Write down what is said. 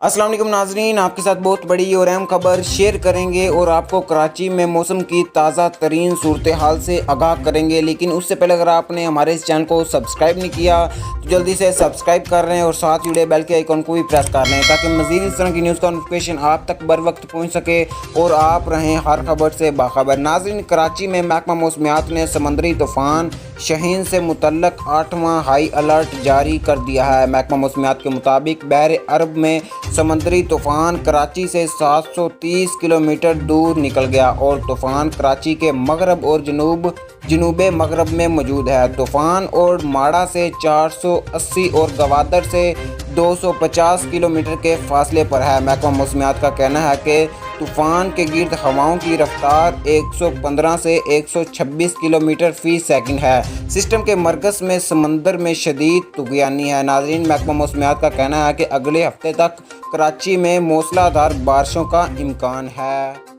अस्सलाम वालेकुम नाजरीन, आपके साथ बहुत बड़ी और अहम खबर शेयर करेंगे और आपको कराची में मौसम की ताज़ा तरीन सूरत हाल से आगाह करेंगे। लेकिन उससे पहले अगर आपने हमारे इस चैनल को सब्सक्राइब नहीं किया तो जल्दी से सब्सक्राइब कर रहे हैं और साथ जुड़े बेल के आइकन को भी प्रेस कर रहे हैं ताकि मज़ीद इस तरह की न्यूज़ का नोटिफिकेशन आप तक बर वक्त पहुँच सके और आप रहें हर खबर से बाखबर। नाजरीन, कराची में महकमा मौसमियात ने समंदरी तूफ़ान शहीन से मुतल्लक 8वां हाई अलर्ट जारी कर दिया है। महकमा मौसमियात के मुताबिक बहर अरब में समंदरी तूफ़ान कराची से 730 किलोमीटर दूर निकल गया और तूफ़ान कराची के मगरब और जनूब मगरब में मौजूद है। तूफ़ान और माड़ा से 480 और गवादर से 250 किलोमीटर के फासले पर है। महकमा मौसमियात का कहना है कि तूफ़ान के गिर्द हवाओं की रफ्तार 115 से 126 किलोमीटर फ़ी सेकंड है। सिस्टम के मरकज़ में समंदर में शदीद तुग़यानी है। नाज़रीन, महकमा मौसमियात का कहना है कि अगले हफ्ते तक कराची में मूसलाधार बारिशों का इम्कान है।